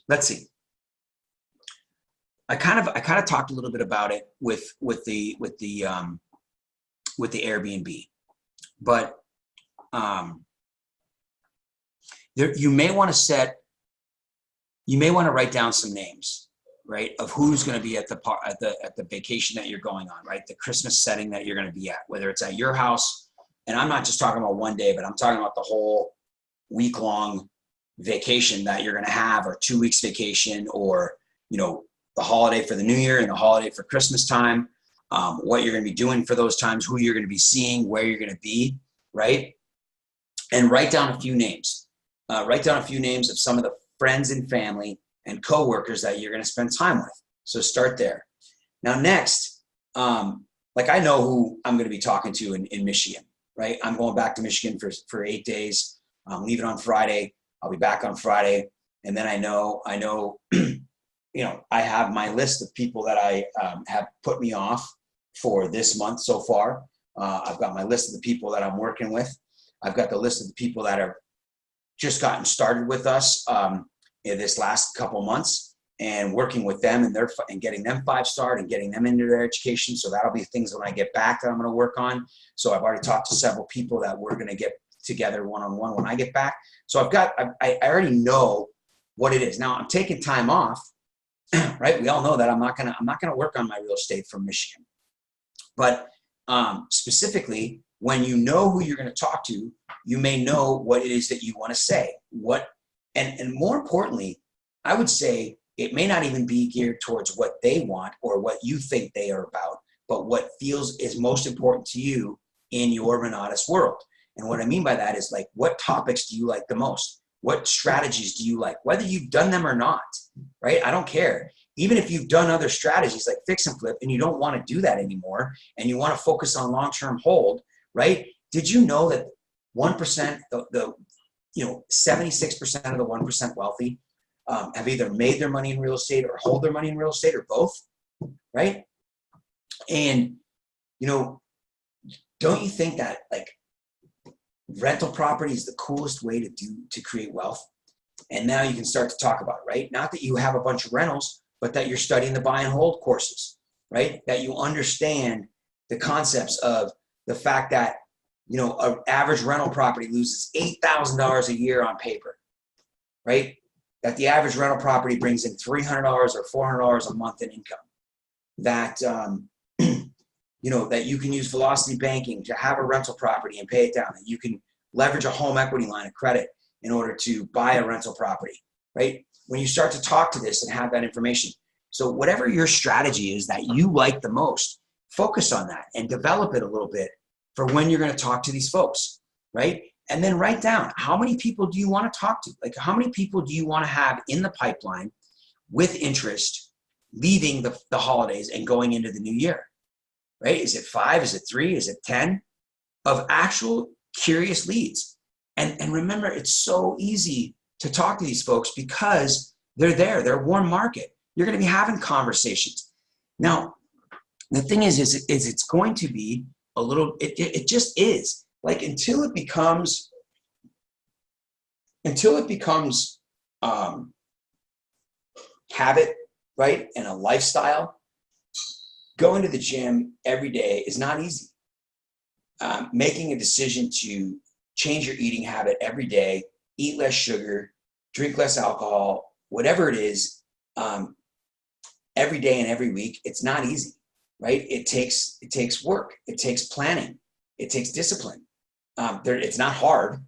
let's see. I kind of talked a little bit about it with the Airbnb, but you may want to write down some names, right, of who's going to be at the vacation that you're going on, right, the Christmas setting that you're going to be at, whether it's at your house. And I'm not just talking about one day, but I'm talking about the whole week-long vacation that you're going to have, or 2 weeks vacation, or the holiday for the New Year and the holiday for Christmas time, what you're going to be doing for those times, who you're going to be seeing, where you're going to be, right? And write down a few names. Write down a few names of some of the friends and family and coworkers that you're going to spend time with. So start there. Now, next, like I know who I'm going to be talking to in Michigan, right? I'm going back to Michigan for 8 days. I'm leaving on Friday. I'll be back on Friday. And then I know, you know, I have my list of people that I have put me off for this month so far. I've got my list of the people that I'm working with. I've got the list of the people that are just gotten started with us in this last couple months, and working with them and getting them 5-star and getting them into their education. So that'll be things when I get back that I'm going to work on. So I've already talked to several people that we're going to get together one-on-one when I get back. So I already know what it is. Now I'm taking time off, right? We all know that I'm not going to work on my real estate from Michigan, but specifically when you know who you're going to talk to, you may know what it is that you want to say. And more importantly, I would say it may not even be geared towards what they want or what you think they are about, but what feels is most important to you in your Renatus world. And what I mean by that is, like, what topics do you like the most? What strategies do you like? Whether you've done them or not, right? I don't care. Even if you've done other strategies like fix and flip and you don't want to do that anymore and you want to focus on long-term hold, right? Did you know that 1%, the 76% of the 1% wealthy have either made their money in real estate or hold their money in real estate, or both, right? And, you know, don't you think that, like, rental property is the coolest way to create wealth? And now you can start to talk about it, right? Not that you have a bunch of rentals, but that you're studying the buy and hold courses, right? That you understand the concepts of the fact that, you know, an average rental property loses $8,000 a year on paper, right? That the average rental property brings in $300 or $400 a month in income. That, you know, that you can use velocity banking to have a rental property and pay it down. That you can leverage a home equity line of credit in order to buy a rental property, right? When you start to talk to this and have that information. So whatever your strategy is that you like the most, focus on that and develop it a little bit for when you're going to talk to these folks, right? And then write down, how many people do you want to talk to? Like, how many people do you want to have in the pipeline with interest leaving the holidays and going into the new year, right? Is it 5? Is it 3? Is it 10 of actual curious leads? And remember, it's so easy to talk to these folks because they're there. They're a warm market. You're going to be having conversations. Now, the thing is it's going to be a little, it just is. Like, until it becomes habit, right? And a lifestyle, going to the gym every day is not easy. Making a decision to change your eating habit every day, eat less sugar, drink less alcohol, whatever it is, every day and every week, it's not easy, right? It takes work. It takes planning. It takes discipline. It's not hard.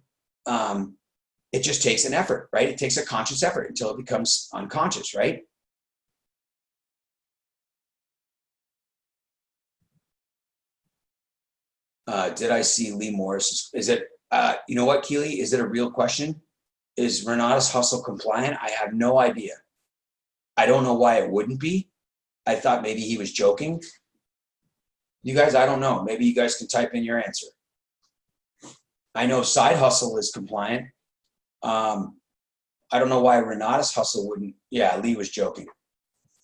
It just takes an effort, right? It takes a conscious effort until it becomes unconscious, right? Did I see Lee Morris? Is it, you know what, Keely? Is it a real question? Is Renatus Hustle compliant? I have no idea. I don't know why it wouldn't be. I thought maybe he was joking. You guys, I don't know. Maybe you guys can type in your answer. I know Side Hustle is compliant. I don't know why Renatus Hustle wouldn't. Yeah, Lee was joking.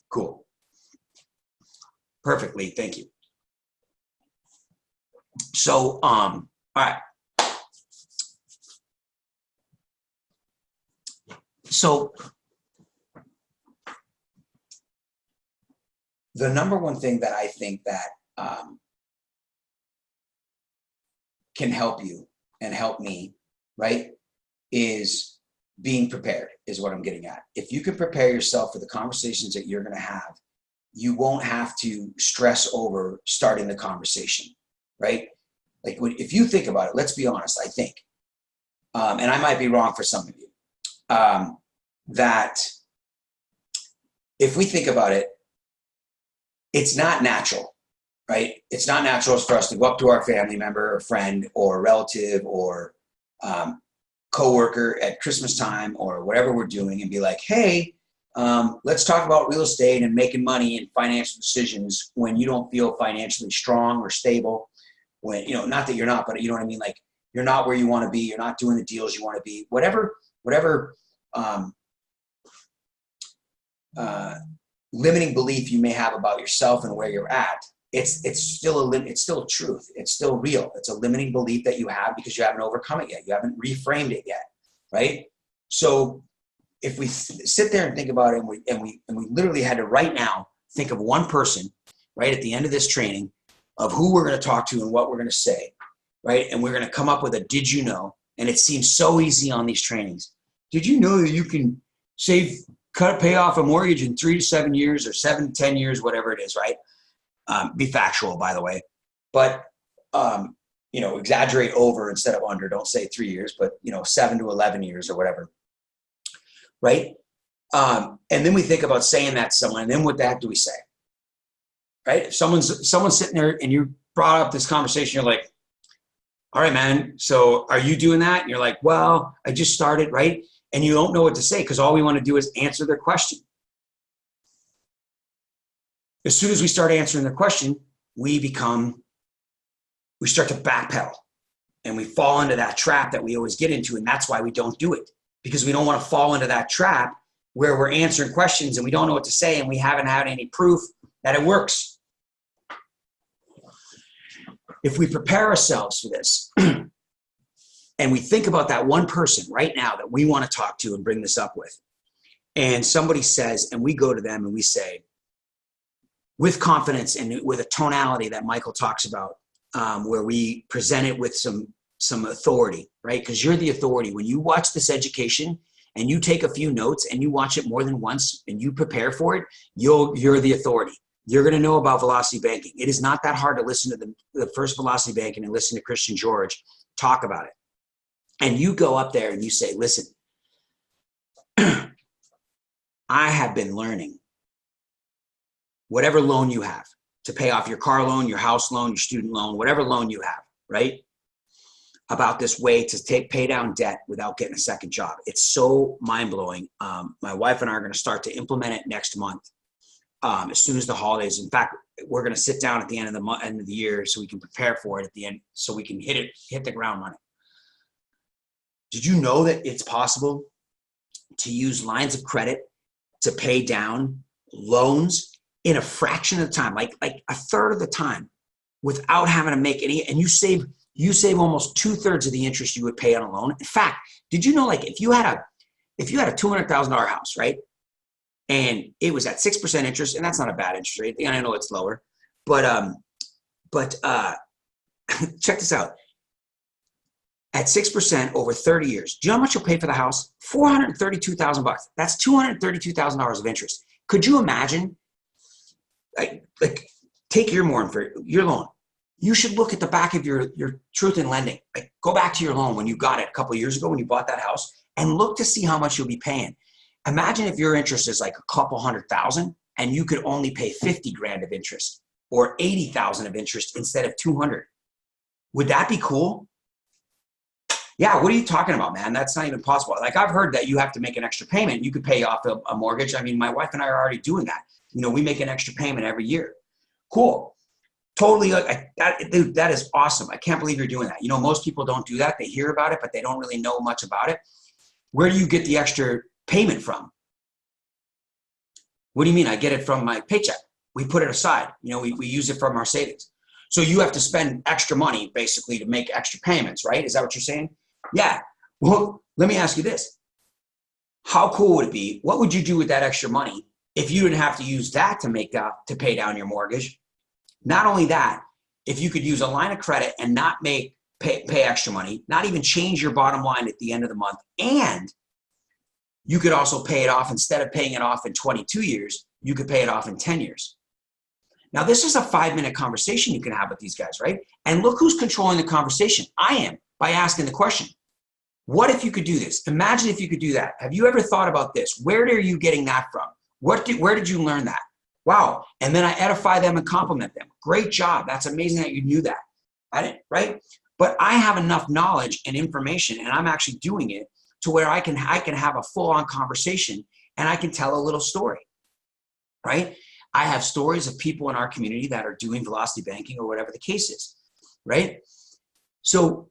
Cool. Perfect, Lee. Thank you. So, all right. So the number one thing that I think that can help you and help me, right, is being prepared, is what I'm getting at. If you can prepare yourself for the conversations that you're going to have, you won't have to stress over starting the conversation, right? Like, if you think about it, let's be honest, I think, and I might be wrong for some of you, that if we think about it, it's not natural, right? It's not natural for us to go up to our family member or friend or relative or coworker at Christmas time or whatever we're doing and be like, hey, Let's talk about real estate and making money and financial decisions when you don't feel financially strong or stable. When, you know, not that you're not, but you know what I mean? Like, you're not where you want to be. You're not doing the deals you want to be. Whatever limiting belief you may have about yourself and where you're at, it's still a truth. It's still real. It's a limiting belief that you have because you haven't overcome it yet. You haven't reframed it yet, right? So if we sit there and think about it, and we literally had to right now think of one person right at the end of this training of who we're going to talk to and what we're going to say, right? And we're going to come up with a did you know? And it seems so easy on these trainings. Did you know that you can pay off a mortgage in 3 to 7 years or 7 to 10 years, whatever it is, right? Be factual, by the way. But, you know, exaggerate over instead of under. Don't say 3 years, but, you know, 7 to 11 years or whatever, right? And then we think about saying that to someone, and then what the heck do we say, right? If someone's sitting there and you brought up this conversation, you're like, all right, man, so are you doing that? And you're like, well, I just started, right? And you don't know what to say because all we want to do is answer their question. As soon as we start answering their question, we start to backpedal and we fall into that trap that we always get into. And that's why we don't do it, because we don't want to fall into that trap where we're answering questions and we don't know what to say and we haven't had any proof that it works. If we prepare ourselves for this and we think about that one person right now that we want to talk to and bring this up with, and somebody says, and we go to them and we say, with confidence and with a tonality that Michael talks about, where we present it with some authority, right? Because you're the authority. When you watch this education and you take a few notes and you watch it more than once and you prepare for it, you're the authority. You're going to know about velocity banking. It is not that hard to listen to the first velocity banking and listen to Christian George talk about it. And you go up there and you say, listen, I have been learning whatever loan you have to pay off your car loan, your house loan, your student loan, whatever loan you have, right? About this way to pay down debt without getting a second job. It's so mind-blowing. My wife and I are going to start to implement it next month. As soon as the holidays. In fact, we're going to sit down at the end of the year so we can prepare for it at the end, so we can hit the ground running. Did you know that it's possible to use lines of credit to pay down loans in a fraction of the time, like a third of the time, without having to make any? And you save almost 2/3 of the interest you would pay on a loan. In fact, did you know, like, if you had a $200,000 house, right? And it was at 6% interest, and that's not a bad interest rate. And I know it's lower, but check this out. At 6% over 30 years, do you know how much you'll pay for the house? $432,000. That's $232,000 of interest. Could you imagine? Like take your loan. You should look at the back of your Truth in Lending. Like, go back to your loan when you got it a couple of years ago when you bought that house, and look to see how much you'll be paying. Imagine if your interest is like a couple $100,000 and you could only pay 50 grand of interest or 80,000 of interest instead of 200. Would that be cool? Yeah, what are you talking about, man? That's not even possible. Like, I've heard that you have to make an extra payment. You could pay off a mortgage. I mean, my wife and I are already doing that. You know, we make an extra payment every year. Cool. Totally. Dude, that is awesome. I can't believe you're doing that. You know, most people don't do that. They hear about it, but they don't really know much about it. Where do you get the extra payment from? What do you mean? I get it from my paycheck. We put it aside. You know, we use it from our savings. So you have to spend extra money basically to make extra payments, right? Is that what you're saying? Yeah. Well, let me ask you this. How cool would it be? What would you do with that extra money if you didn't have to use that to pay down your mortgage? Not only that, if you could use a line of credit and not pay extra money, not even change your bottom line at the end of the month, and you could also pay it off. Instead of paying it off in 22 years, you could pay it off in 10 years. Now, this is a 5-minute conversation you can have with these guys, right? And look who's controlling the conversation. I am, by asking the question. What if you could do this? Imagine if you could do that. Have you ever thought about this? Where are you getting that from? Where did you learn that? Wow. And then I edify them and compliment them. Great job. That's amazing that you knew that. I didn't, right? But I have enough knowledge and information, and I'm actually doing it to where I can have a full-on conversation and I can tell a little story, right? I have stories of people in our community that are doing velocity banking or whatever the case is, right? So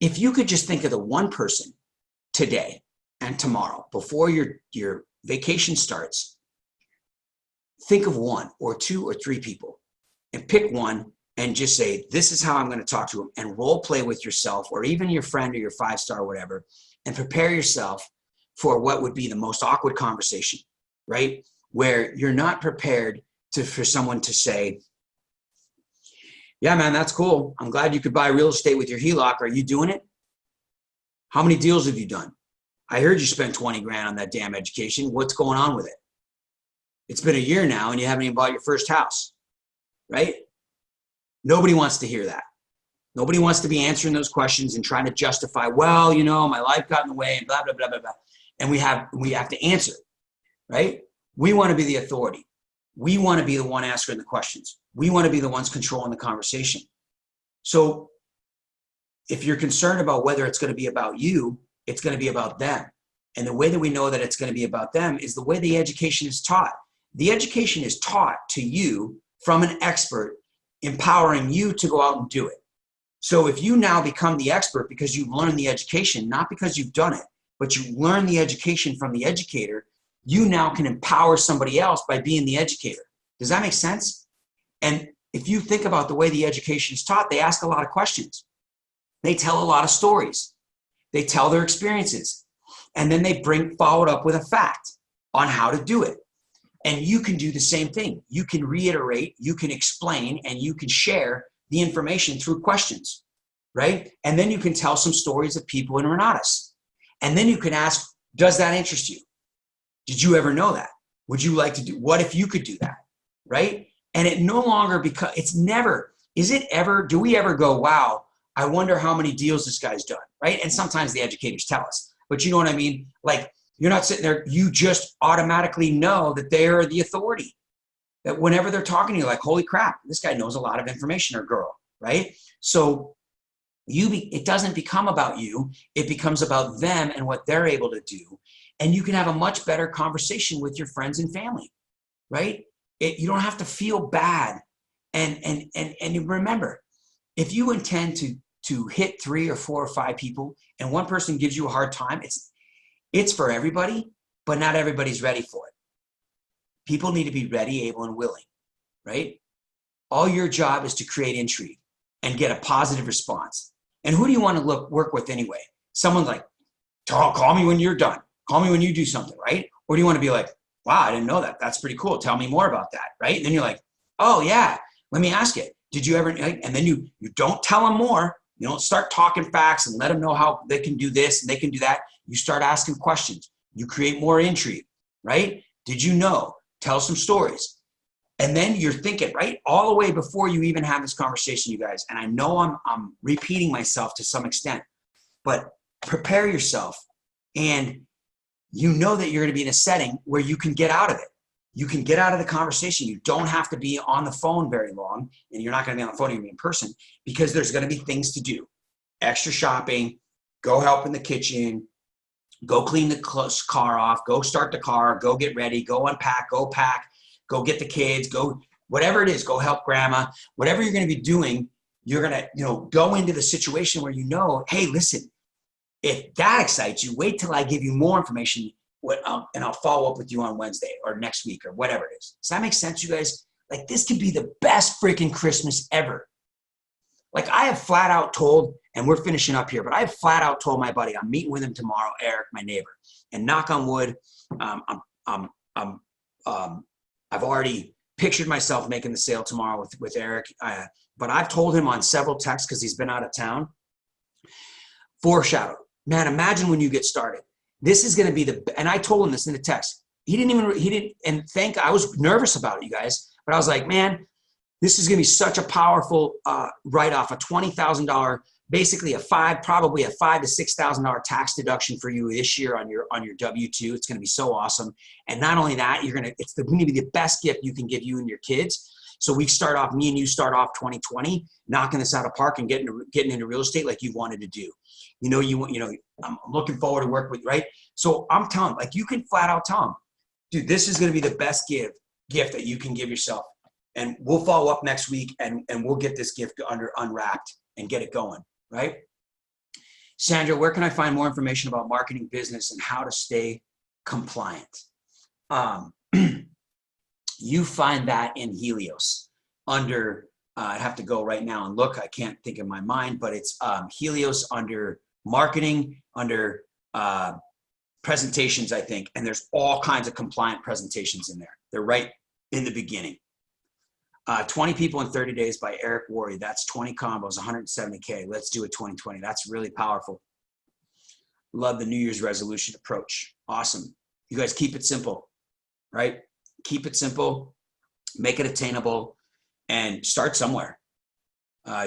if you could just think of the one person today and tomorrow before your vacation starts, think of one or two or three people and pick one and just say, this is how I'm going to talk to them, and role play with yourself or even your friend or your 5-star or whatever, and prepare yourself for what would be the most awkward conversation, right? Where you're not prepared for someone to say, yeah, man, that's cool. I'm glad you could buy real estate with your HELOC. Are you doing it? How many deals have you done? I heard you spent 20 grand on that damn education. What's going on with it? It's been a year now and you haven't even bought your first house, right? Nobody wants to hear that. Nobody wants to be answering those questions and trying to justify, well, you know, my life got in the way and blah, blah, blah, blah, blah. And we have to answer, right? We want to be the authority. We want to be the one answering the questions. We want to be the ones controlling the conversation. So if you're concerned about whether it's going to be about you, it's going to be about them. And the way that we know that it's going to be about them is the way the education is taught. The education is taught to you from an expert, empowering you to go out and do it. So if you now become the expert because you've learned the education, not because you've done it, but you learn the education from the educator, you now can empower somebody else by being the educator. Does that make sense? And if you think about the way the education is taught, they ask a lot of questions. They tell a lot of stories. They tell their experiences. And then they follow it up with a fact on how to do it. And you can do the same thing. You can reiterate, you can explain, and you can share the information through questions, right? And then you can tell some stories of people in Renatus. And then you can ask, does that interest you? Did you ever know that? Would you like to do, what if you could do that, right? And it no longer becomes, it's never, is it ever, do we ever go, wow, I wonder how many deals this guy's done, right? And sometimes the educators tell us, but you know what I mean? Like, you're not sitting there, you just automatically know that they are the authority. That whenever they're talking to you, like, holy crap, this guy knows a lot of information, or girl, right? So it doesn't become about you. It becomes about them and what they're able to do. And you can have a much better conversation with your friends and family, right? You don't have to feel bad. And remember, if you intend to hit 3 or 4 or 5 people and one person gives you a hard time, it's for everybody, but not everybody's ready for it. People need to be ready, able, and willing, right? All your job is to create intrigue and get a positive response. And who do you want to work with anyway? Someone's like, call me when you're done. Call me when you do something, right? Or do you want to be like, wow, I didn't know that. That's pretty cool. Tell me more about that, right? And then you're like, oh yeah, let me ask it. Did you ever, and then you don't tell them more. You don't start talking facts and let them know how they can do this and they can do that. You start asking questions. You create more intrigue, right? Did you know? Tell some stories. And then you're thinking, right, all the way before you even have this conversation, you guys, and I know I'm repeating myself to some extent, but prepare yourself, and you know that you're going to be in a setting where you can get out of it. You can get out of the conversation. You don't have to be on the phone very long, and you're not going to be on the phone, you're going to be in person, because there's going to be things to do. Extra shopping, go help in the kitchen, go clean the car off, go start the car, go get ready, go unpack, go pack, go get the kids, go, whatever it is, go help grandma. Whatever you're going to be doing, you're going to, go into the situation where hey, listen, if that excites you, wait till I give you more information, and I'll follow up with you on Wednesday or next week or whatever it is. Does that make sense, you guys? Like, this could be the best freaking Christmas ever. Like, I have flat out told, and we're finishing up here, but I have flat out told my buddy, I'm meeting with him tomorrow, Eric, my neighbor, and knock on wood, I've already pictured myself making the sale tomorrow with Eric, but I've told him on several texts, because he's been out of town, foreshadow, man, imagine when you get started. This is going to be and I told him this in the text. I was nervous about it, you guys, but I was like, man, this is going to be such a powerful write-off, a $20,000, basically probably a $5,000 to $6,000 tax deduction for you this year on your W-2. It's going to be so awesome. And not only that, it's going to be the best gift you can give you and your kids. So we start off, me and you start off 2020, knocking this out of park and getting into real estate like you wanted to do. I'm looking forward to work with, right? So I'm telling, like, you can flat out tell them, dude, this is going to be the best gift that you can give yourself. And we'll follow up next week and we'll get this gift unwrapped and get it going, right? Sandra, where can I find more information about marketing, business, and how to stay compliant? You find that in Helios under, I'd have to go right now and look, I can't think of my mind, but it's Helios under marketing, under presentations, I think. And there's all kinds of compliant presentations in there. They're right in the beginning. 20 people in 30 days by Eric Worre. That's 20 combos, 170K. Let's do it 2020. That's really powerful. Love the New Year's resolution approach. Awesome. You guys keep it simple, right? Keep it simple, make it attainable, and start somewhere.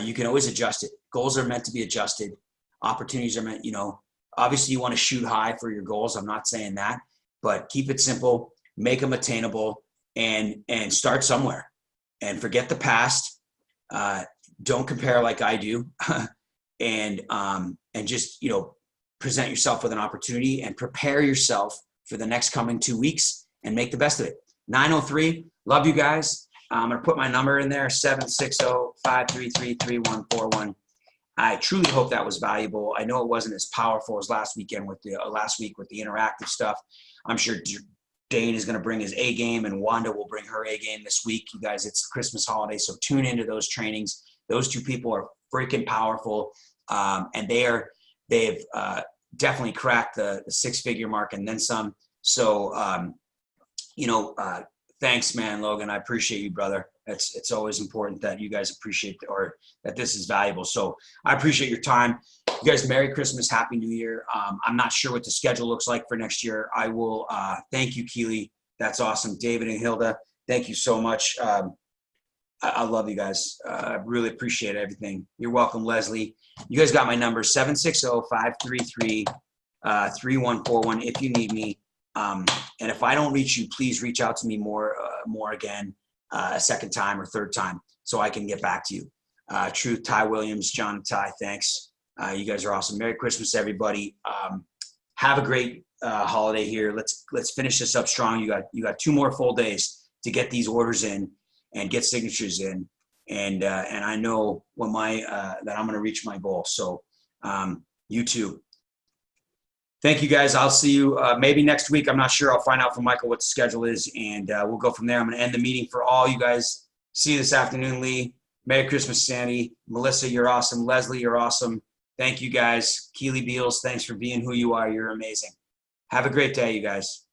You can always adjust it. Goals are meant to be adjusted. Opportunities are meant, obviously you want to shoot high for your goals. I'm not saying that, but keep it simple, make them attainable, and start somewhere. And forget the past. Don't compare like I do, and just present yourself with an opportunity and prepare yourself for the next coming 2 weeks and make the best of it. 903. Love you guys. I'm gonna put my number in there: 760-533-3141. I truly hope that was valuable. I know it wasn't as powerful as last week with the interactive stuff. I'm sure Dane is going to bring his A game, and Wanda will bring her A game this week. You guys, it's the Christmas holiday, so tune into those trainings. Those two people are freaking powerful, and they've definitely cracked the six-figure mark and then some. So, thanks, man, Logan. I appreciate you, brother. It's always important that you guys appreciate or that this is valuable. So I appreciate your time. You guys, Merry Christmas, Happy New Year. I'm not sure what the schedule looks like for next year. I will thank you, Keely. That's awesome. David and Hilda, thank you so much. I love you guys. I really appreciate everything. You're welcome, Leslie. You guys got my number, 760-533-3141 if you need me. And if I don't reach you, please reach out to me more again, a second time or third time, so I can get back to you. Truth, Ty Williams, John and Ty, thanks. You guys are awesome. Merry Christmas, everybody. Have a great holiday here. Let's finish this up strong. You got 2 more full days to get these orders in and get signatures in. And I know when that I'm going to reach my goal. So you too. Thank you, guys. I'll see you maybe next week. I'm not sure. I'll find out from Michael what the schedule is, and we'll go from there. I'm going to end the meeting for all you guys. See you this afternoon, Lee. Merry Christmas, Sandy. Melissa, you're awesome. Leslie, you're awesome. Thank you, guys. Keely Beals, thanks for being who you are. You're amazing. Have a great day, you guys.